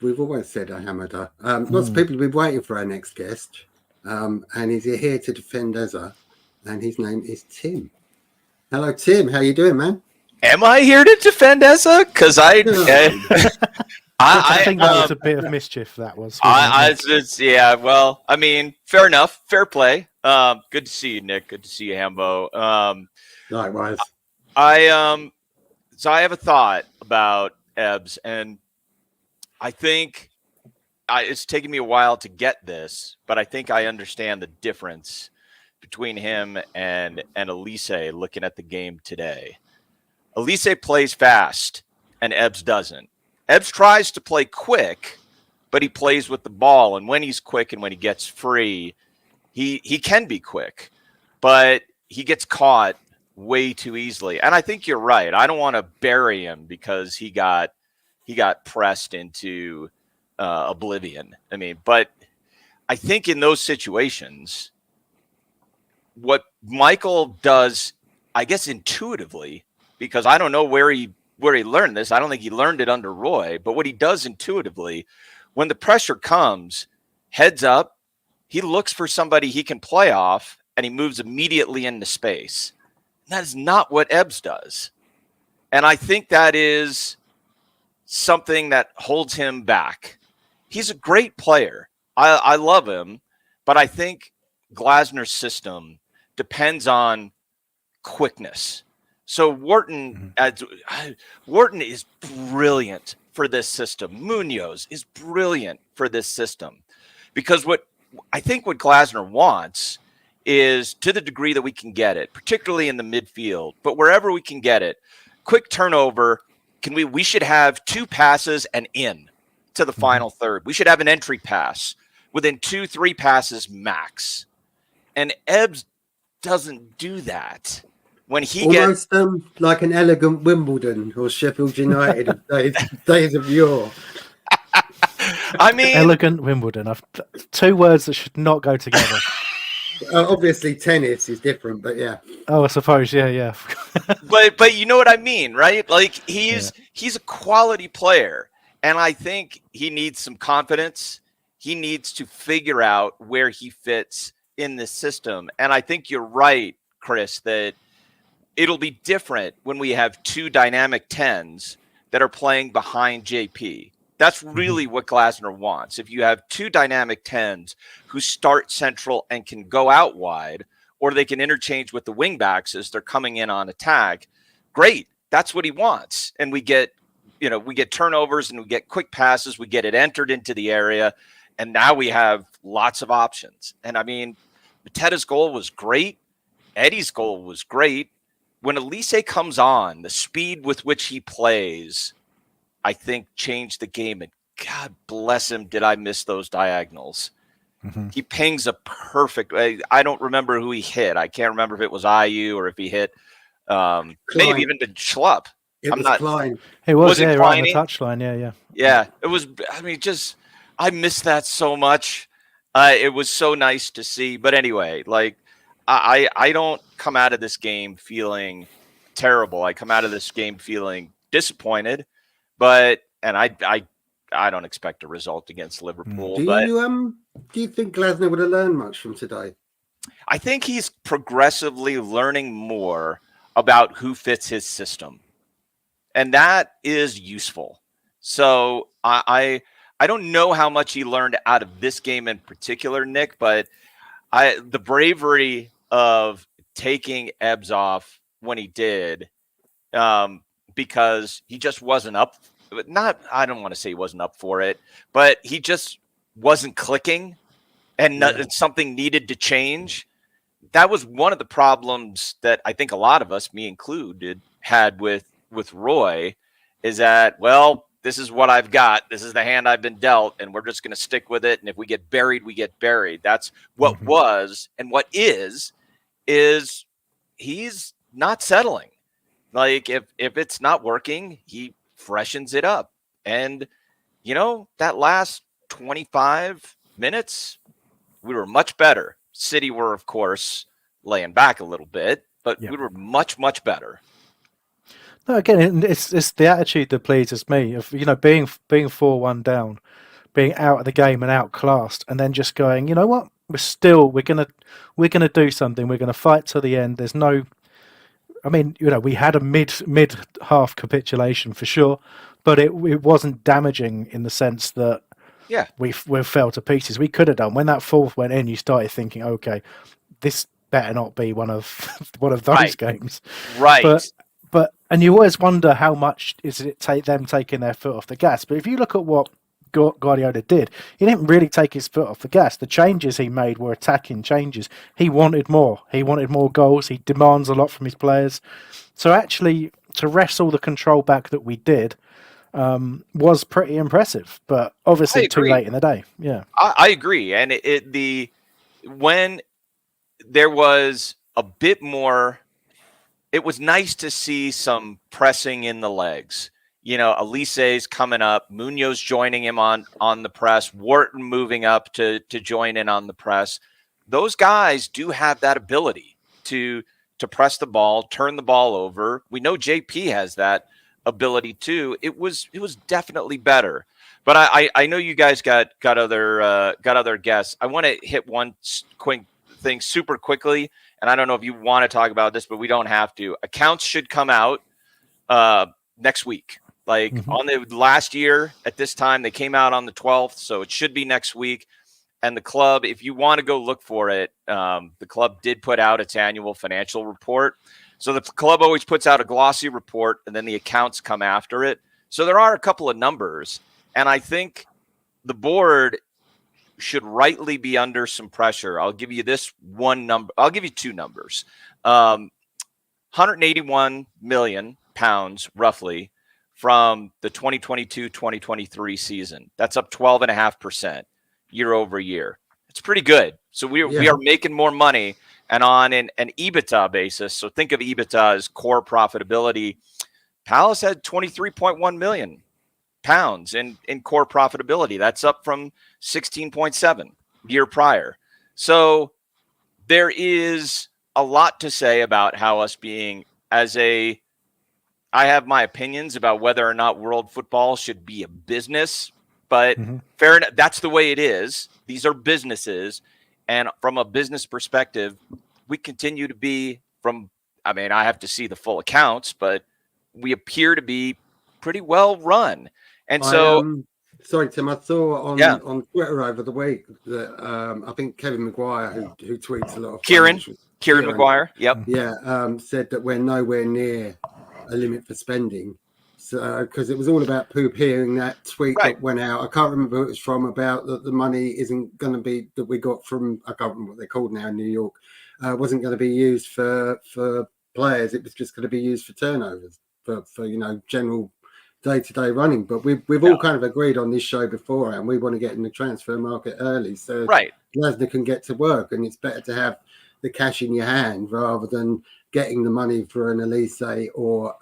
We've always said a Hamada. Lots of people have been waiting for our next guest, and he's here to defend Eza, and his name is Tim. Hello, Tim. How you doing, man? Am I here to defend Eza? Because I think that was a bit of mischief. That was. Well, fair enough. Fair play. Good to see you, Nick. Good to see you, Hambo. Likewise. So I have a thought about Ebbs, and I think it's taken me a while to get this, but I think I understand the difference between him and Elise looking at the game today. Elise plays fast, and Ebbs doesn't. Ebbs tries to play quick, but he plays with the ball, and when he's quick and when he gets free, he can be quick, but he gets caught way too easily. And I think you're right. I don't want to bury him because he got pressed into oblivion. But I think in those situations, what Michael does, I guess intuitively, because I don't know where he learned this. I don't think he learned it under Roy, but what he does intuitively, when the pressure comes, heads up, he looks for somebody he can play off, and he moves immediately into space. That is not what Ebbs does. And I think that is something that holds him back. He's a great player. I love him, but I think Glasner's system depends on quickness. So Wharton is brilliant for this system. Munoz is brilliant for this system, because what Glasner wants is, to the degree that we can get it, particularly in the midfield, but wherever we can get it, quick turnover. We should have 2 passes and in to the final third. We should have an entry pass within 2-3 passes max. And Ebbs doesn't do that. When he almost like an elegant Wimbledon or Sheffield United of days of yore. Elegant Wimbledon. 2 words that should not go together. Obviously, tennis is different, but yeah. Oh, I suppose, yeah. but you know what I mean, right? Like he's a quality player, and I think he needs some confidence. He needs to figure out where he fits in this system, and I think you're right, Chris, that it'll be different when we have 2 dynamic 10s that are playing behind JP. That's really what Glasner wants. If you have 2 dynamic 10s who start central and can go out wide, or they can interchange with the wing backs as they're coming in on attack, great. That's what he wants. And we get turnovers and we get quick passes. We get it entered into the area. And now we have lots of options. And Mateta's goal was great. Eddie's goal was great. When Elise comes on, the speed with which he plays, I think, changed the game. And God bless him, did I miss those diagonals. He pings a perfect. I don't remember who he hit. I can't remember if it was IU or if he hit maybe even the Schlupp. It I'm was not. Klein. It was, Was it yeah, right on the Klein? touchline. Yeah, yeah. Yeah, it was. I mean, just I miss that so much. It was so nice to see. But anyway, like I don't come out of this game feeling terrible. I come out of this game feeling disappointed. But and I don't expect a result against Liverpool. But Do you think Glasner would have learned much from today? I think he's progressively learning more about who fits his system, and that is useful. So I don't know how much he learned out of this game in particular, Nick, but the bravery of taking Ebbs off when he did, because he just wasn't up. Not I don't want to say he wasn't up for it, but he just wasn't clicking, and something needed to change. That was one of the problems that I think a lot of us, me included, had with Roy, is that, well, this is what I've got. This is the hand I've been dealt, and we're just going to stick with it. And if we get buried, we get buried. That's what was, and what is he's not settling. Like if it's not working, he freshens it up. And that last 25 minutes, we were much better. City were, of course, laying back a little bit, but we were much, much better. No, again, it's the attitude that pleases me of being 4-1 down, being out of the game and outclassed, and then just going, you know what, we're gonna do something. We're gonna fight to the end. There's no, I mean, we had a mid half capitulation for sure, but it wasn't damaging in the sense that we fell to pieces. We could have done. When that fourth went in, you started thinking, okay, this better not be one of those games, right? But and you always wonder how much is it them taking their foot off the gas. But if you look at what Guardiola did, he didn't really take his foot off the gas. The changes he made were attacking changes. He wanted more. He wanted more goals. He demands a lot from his players. So actually, to wrestle the control back that we did was pretty impressive. But obviously, too late in the day. Yeah, I agree. And when there was a bit more. It was nice to see some pressing in the legs. Elise's coming up, Munoz joining him on the press, Wharton moving up to join in on the press. Those guys do have that ability to press the ball, turn the ball over. We know JP has that ability too. It was definitely better. But I know you guys got other guests. I want to hit one quick thing super quickly. And I don't know if you want to talk about this, but we don't have to. Accounts should come out next week. Like on the last year at this time, they came out on the 12th. So it should be next week. And the club, if you want to go look for it, the club did put out its annual financial report. So the club always puts out a glossy report, and then the accounts come after it. So there are a couple of numbers. And I think the board should rightly be under some pressure. I'll give you this one number. I'll give you two numbers. 181 million pounds roughly from the 2022-2023 season. That's up 12.5% year over year. It's pretty good. So we are making more money, and on an EBITDA basis. So think of EBITDA as core profitability. Palace had 23.1 million pounds in core profitability. That's up from 16.7 year prior. So there is a lot to say about how us being I have my opinions about whether or not world football should be a business, but fair enough. That's the way it is. These are businesses. And from a business perspective, we continue to be I have to see the full accounts, but we appear to be pretty well run. And so, sorry, Tim, I saw on Twitter over the week that I think Kevin Maguire, who tweets a lot of Kieran Maguire, said that we're nowhere near a limit for spending. So, because it was all about poop hearing that tweet that went out. I can't remember who it was from, about that the money isn't going to be that we got from, I can't remember what they're called now in New York, wasn't going to be used for players. It was just going to be used for turnovers, for general day-to-day running. But we've all kind of agreed on this show before, and we want to get in the transfer market early, so Glasner can get to work, and it's better to have the cash in your hand rather than getting the money for an Elise or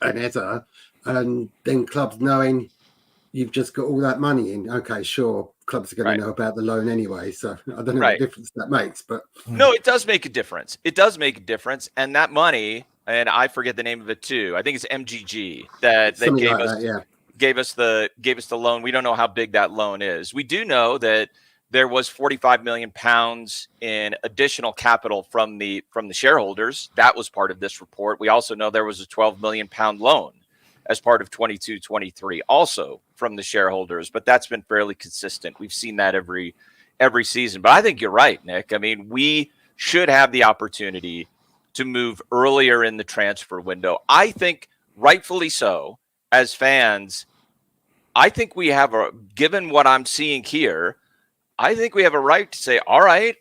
an header, and then clubs knowing you've just got all that money in. Okay, sure, clubs are going Right. to know about the loan anyway, so I don't know Right. what difference that makes, but No, it does make a difference. It does make a difference, and that money, and I forget the name of it too. I think it's MGG that something gave like us that, yeah. gave us the loan. We don't know how big that loan is. We do know that there was 45 million pounds in additional capital from the shareholders. That was part of this report. We also know there was a 12 million pound loan as part of 22-23, also from the shareholders, but that's been fairly consistent. We've seen that every season. But I think you're right, Nick. I mean, we should have the opportunity to move earlier in the transfer window. I think rightfully so. As fans, I think we have given what I'm seeing here, I think we have a right to say, all right,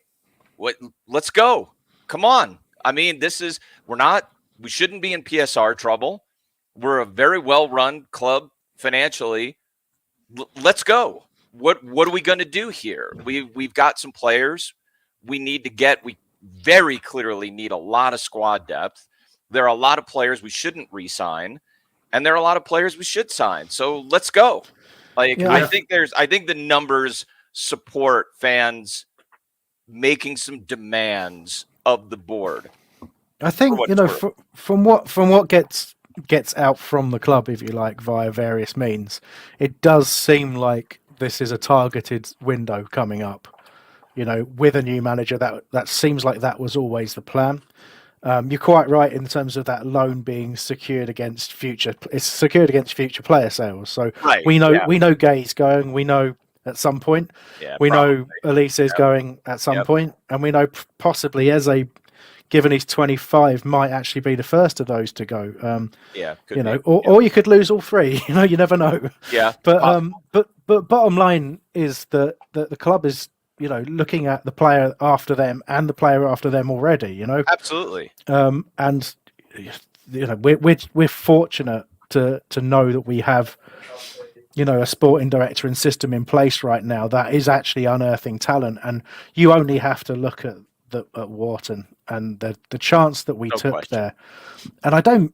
let's go. Come on. I mean, we shouldn't be in PSR trouble. We're a very well-run club financially. Let's go. What are we going to do here? We've got some players we very clearly need a lot of squad depth. There are a lot of players we shouldn't re-sign, and there are a lot of players we should sign. So let's go. I think the numbers support fans making some demands of the board. I think from what gets out from the club, if you like, via various means, it does seem like this is a targeted window coming up. With a new manager, that seems like that was always the plan. You're quite right in terms of that loan being secured against future. It's secured against future player sales. So we know Gay's going. We know at some point. Yeah, we know Elise is going at some point, and we know possibly Eze, given he's 25, might actually be the first of those to go. Or you could lose all three. You never know. Yeah. But bottom line is that the club is looking at the player after them and the player after them already. Absolutely. And we're fortunate to know that we have a sporting director and system in place right now that is actually unearthing talent. And you only have to look at Wharton and the chance that we took there. And I don't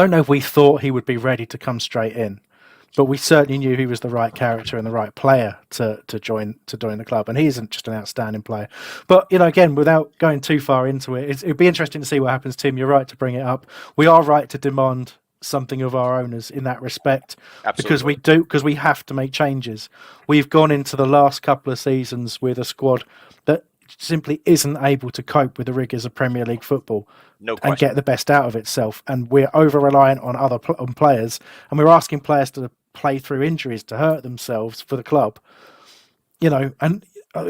know if we thought he would be ready to come straight in, but we certainly knew he was the right character and the right player to join the club. And he isn't just an outstanding player. But again, without going too far into it, it'd be interesting to see what happens. Tim, you're right to bring it up. We are right to demand something of our owners in that respect. Absolutely. because we have to make changes. We've gone into the last couple of seasons with a squad that simply isn't able to cope with the rigors of Premier League football and get the best out of itself. And we're over reliant on on players, and we're asking players to play through injuries to hurt themselves for the club. And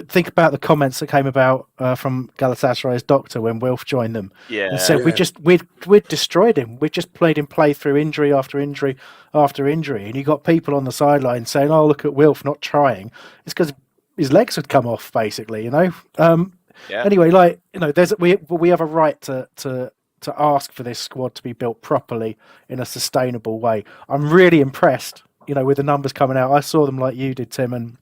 think about the comments that came about from Galatasaray's doctor when Wilf joined them. Yeah, and said we'd destroyed him. We just played him play through injury after injury after injury, and you got people on the sideline saying, "Oh, look at Wilf not trying." It's because his legs had come off, basically. Anyway, we have a right to ask for this squad to be built properly in a sustainable way. I'm really impressed, with the numbers coming out. I saw them like you did, Tim, and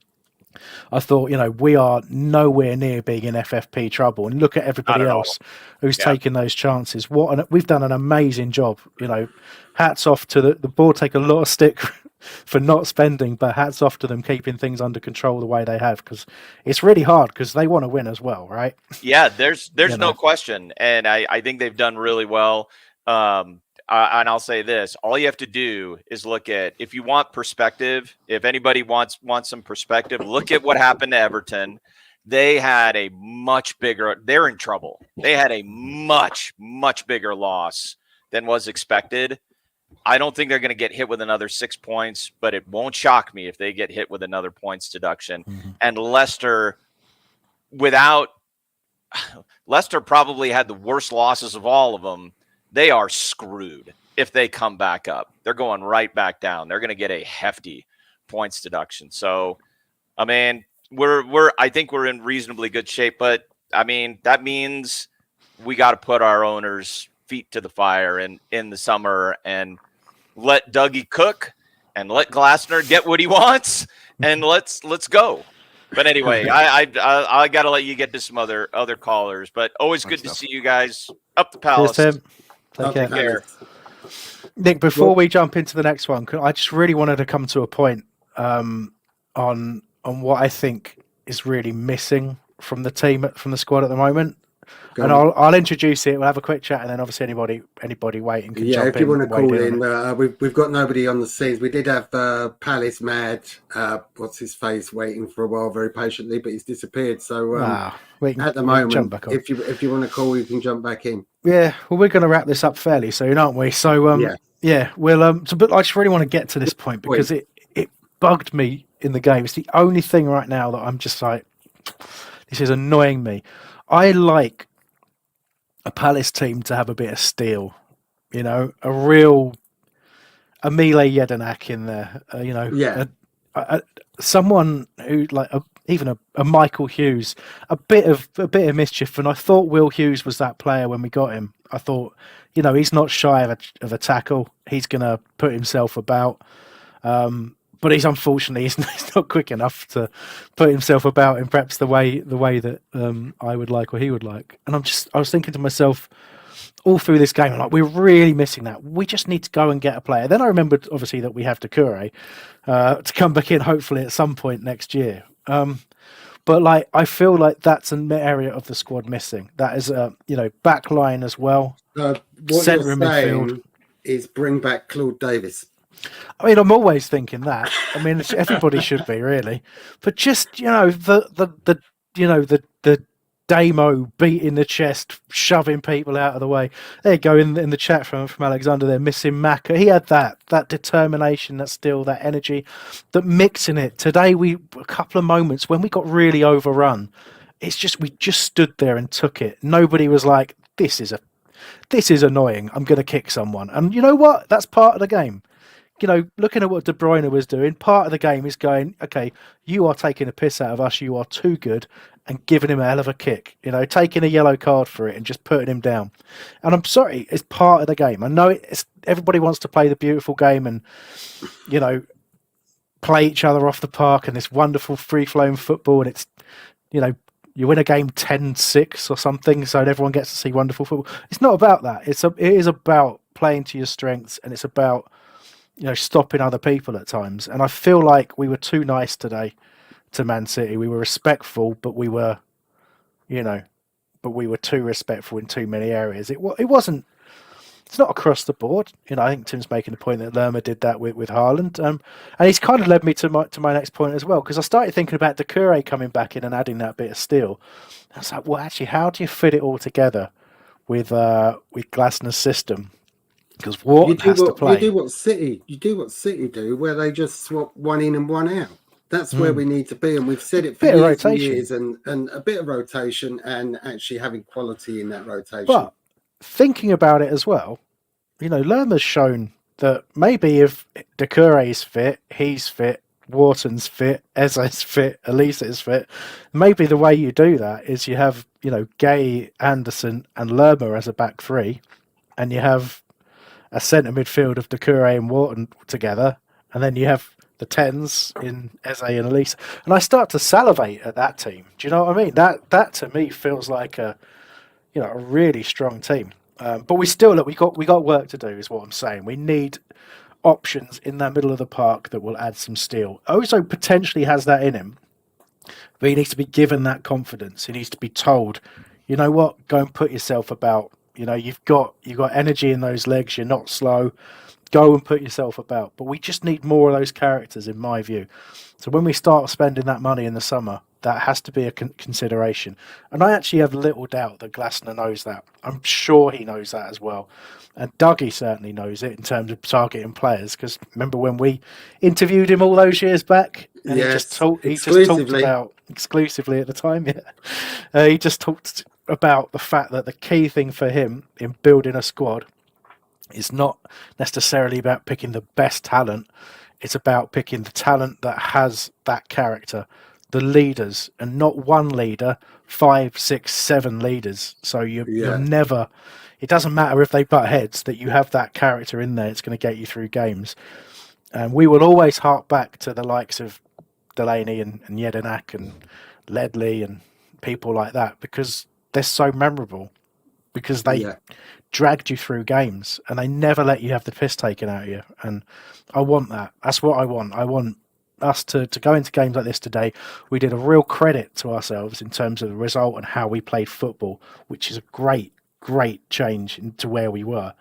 I thought, we are nowhere near being in FFP trouble. And look at everybody else who's taking those chances. We've done an amazing job. Hats off to the board. Take a lot of stick for not spending, but hats off to them keeping things under control the way they have, because it's really hard because they want to win as well, right? Yeah, there's no question, and I think they've done really well. And I'll say this: all you have to do is look at, if you want perspective, if anybody wants some perspective, look at what happened to Everton. They had a much bigger. They're in trouble. They had a much bigger loss than was expected. I don't think they're going to get hit with another 6 points, but it won't shock me if they get hit with another points deduction. Mm-hmm. And Leicester probably had the worst losses of all of them. They are screwed if they come back up. They're going right back down. They're going to get a hefty points deduction. So, I mean, I think we're in reasonably good shape, but I mean, that means we got to put our owners' feet to the fire in the summer and let Dougie cook and let Glasner get what he wants, and let's go. But anyway, I got to let you get to some other callers, but always good to see you guys up the Palace. Cheers, Tim. Take care. Nick, before we jump into the next one, I just really wanted to come to a point on what I think is really missing from the team, from the squad at the moment. And I'll introduce it. We'll have a quick chat, and then obviously anybody waiting can jump in. If you want to call in, we've got nobody on the scenes. We did have Palace Mad, what's his face, waiting for a while very patiently, but he's disappeared. So at the moment, if you want to call, you can jump back in. Yeah, well, we're going to wrap this up fairly soon, aren't we? So we'll. But I just really want to get to this point because it bugged me in the game. It's the only thing right now that I'm just like, this is annoying me. I like a Palace team to have a bit of steel, a Emile Jedinak in there, someone who like even a Michael Hughes, a bit of mischief. And I thought Will Hughes was that player when we got him. I thought, he's not shy of a tackle. He's going to put himself about. But he's not quick enough to put himself about in perhaps the way that I would like or he would like. And I was thinking to myself all through this game, like, we're really missing that. We just need to go and get a player. Then I remembered obviously that we have Doucouré to come back in hopefully at some point next year. But like, I feel like that's an area of the squad missing. That is back line as well. What centre you're saying is bring back Claude Davis. I mean, I'm always thinking that. I mean, everybody should be really, but just the Damo beating the chest, shoving people out of the way. There you go in the chat from Alexander. They're missing Maka. He had that determination, that still, that energy, that mixing it. Today a couple of moments when we got really overrun. It's just we just stood there and took it. Nobody was like, this is annoying. I'm going to kick someone. And you know what? That's part of the game. Looking at what De Bruyne was doing, part of the game is going, okay, you are taking a piss out of us. You are too good, and giving him a hell of a kick. Taking a yellow card for it and just putting him down. And I'm sorry, it's part of the game. I know everybody wants to play the beautiful game and, play each other off the park and this wonderful free-flowing football. And it's, you win a game 10-6 or something, so everyone gets to see wonderful football. It's not about that. It is about playing to your strengths, and it's about stopping other people at times. And I feel like we were too nice today to Man City. We were respectful, but we were too respectful in too many areas. It's not across the board. I think Tim's making the point that Lerma did that with Haaland. And he's kind of led me to my next point as well, because I started thinking about Doucouré coming back in and adding that bit of steel. I was like, well, actually, how do you fit it all together with Glasner's system? Because Wharton has to play. You do what City do, where they just swap one in and one out. That's where we need to be, and we've said it for years and a bit of rotation and actually having quality in that rotation. But thinking about it as well, Lerma's shown that maybe if Doucouré's fit, he's fit, Wharton's fit, Eze's fit, Elisa is fit, maybe the way you do that is you have, Gay, Anderson and Lerma as a back three, and you have a centre midfield of Doucouré and Wharton together, and then you have the 10s in Eze and Elisa. And I start to salivate at that team. Do you know what I mean? That to me feels like a really strong team. But we still we got work to do, is what I'm saying. We need options in that middle of the park that will add some steel. Ozo potentially has that in him, but he needs to be given that confidence. He needs to be told, you know what, go and put yourself about. You've got energy in those legs. You're not slow. Go and put yourself about. But we just need more of those characters, in my view. So when we start spending that money in the summer, that has to be a consideration. And I actually have little doubt that Glasner knows that. I'm sure he knows that as well. And Dougie certainly knows it in terms of targeting players. Because remember when we interviewed him all those years back? And yes, he just talked about, exclusively at the time, he just talked about the fact that the key thing for him in building a squad is not necessarily about picking the best talent. It's about picking the talent that has that character, the leaders, and not one leader, 5, 6, 7 leaders. So you're never, it doesn't matter if they butt heads, that you have that character in there. It's going to get you through games. And we will always hark back to the likes of Delaney and Jedinak and Ledley and people like that, because they're so memorable. because they dragged you through games and they never let you have the piss taken out of you. And I want that. That's what I want. I want us to go into games like this today. We did a real credit to ourselves in terms of the result and how we played football, which is a great change into where we were.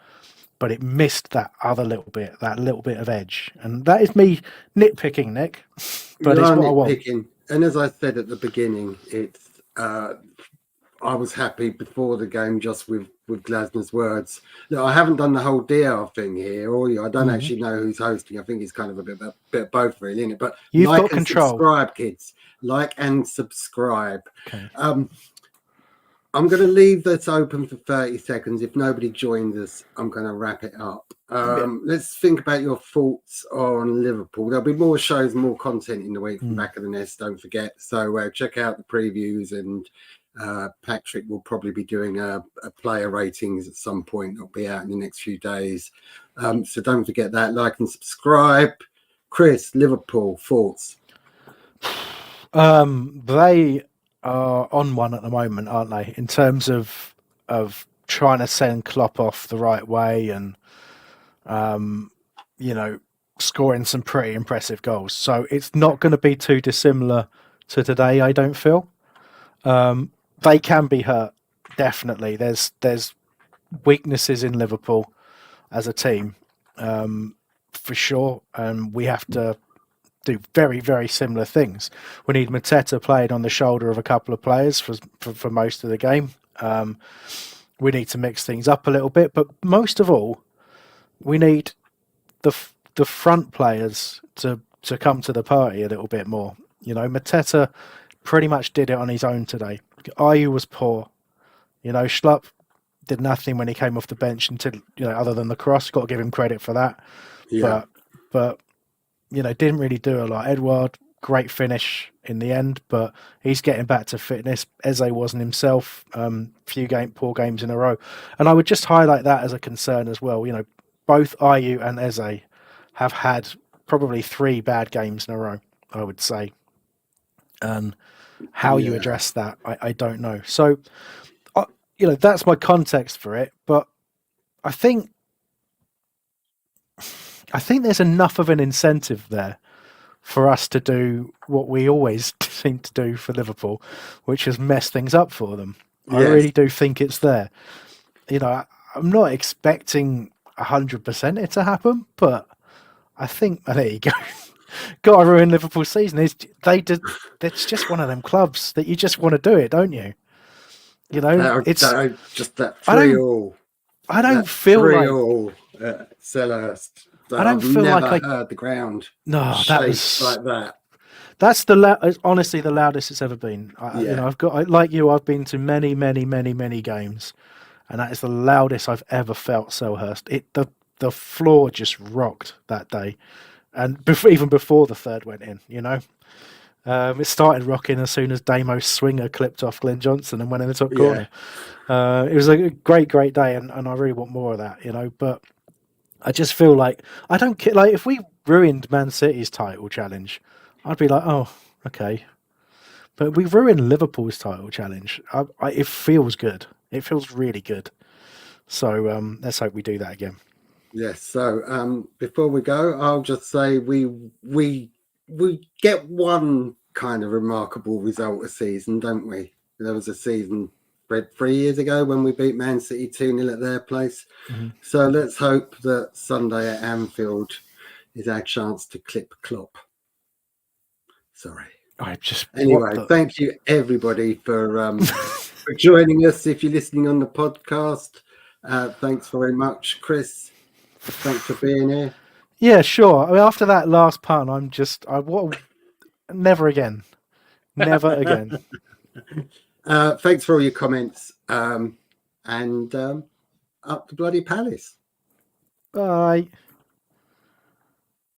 But it missed that little bit of edge. And that is me nitpicking, Nick. But it's what I want. And as I said at the beginning, it's I was happy before the game just with Glasner's words. Look, I haven't done the whole DR thing here, or I don't actually know who's hosting. I think it's kind of a bit of both, really, isn't it? But you've got control. Subscribe, kids. Like and subscribe. Okay. I'm going to leave this open for 30 seconds. If nobody joins us, I'm going to wrap it up. Let's think about your thoughts on Liverpool. There'll be more shows, more content in the week from Back of the Nest, don't forget. So check out the previews, and Patrick will probably be doing a player ratings at some point. It'll be out in the next few days. So don't forget that. Like and subscribe. Chris, Liverpool, thoughts? They are on one at the moment, aren't they? In terms of trying to send Klopp off the right way and scoring some pretty impressive goals. So it's not going to be too dissimilar to today, I don't feel. They can be hurt, definitely. There's weaknesses in Liverpool as a team, for sure, and we have to do very, very similar things. We need Mateta playing on the shoulder of a couple of players for most of the game. We need to mix things up a little bit, but most of all, we need the front players to come to the party a little bit more. Mateta pretty much did it on his own today. Ayew was poor. Schlupp did nothing when he came off the bench until, other than the cross. Got to give him credit for that. Yeah. But didn't really do a lot. Edouard, great finish in the end, but he's getting back to fitness. Eze wasn't himself. Few poor games in a row. And I would just highlight that as a concern as well. Both Ayew and Eze have had probably 3 bad games in a row, I would say. And how you address that, I don't know. So, that's my context for it. But I think there's enough of an incentive there for us to do what we always seem to do for Liverpool, which is mess things up for them. Yes. I really do think it's there. I'm not expecting 100% it to happen, but I think, there you go. Got to ruin Liverpool's season. It's just one of them clubs that you just want to do it, don't you? It's just that 3-3. I don't feel like Selhurst. I don't feel like I heard the ground. No, that was like that. That's honestly the loudest it's ever been. I've been to many, many, many, many games, and that is the loudest I've ever felt Selhurst. The floor just rocked that day, and even before the third went in. It started rocking as soon as Damo's swinger clipped off Glenn Johnson and went in the top corner. It was a great day, and I really want more of that. But I just feel like I don't care. Like, if we ruined Man City's title challenge, I'd be like, oh, okay. But we ruined Liverpool's title challenge. It feels good. It feels really good. So let's hope we do that again. Yes. So before we go, I'll just say we get one kind of remarkable result a season, don't we? There was a season 3 years ago when we beat Man City 2-0 at their place. Mm-hmm. So let's hope that Sunday at Anfield is our chance to clip Klopp. Sorry. Anyway, thank you everybody for joining us. If you're listening on the podcast, thanks very much, Chris. Thanks for being here. Yeah, sure. I mean, after that last pun, never again. Never again. Thanks for all your comments. And up the bloody Palace. Bye.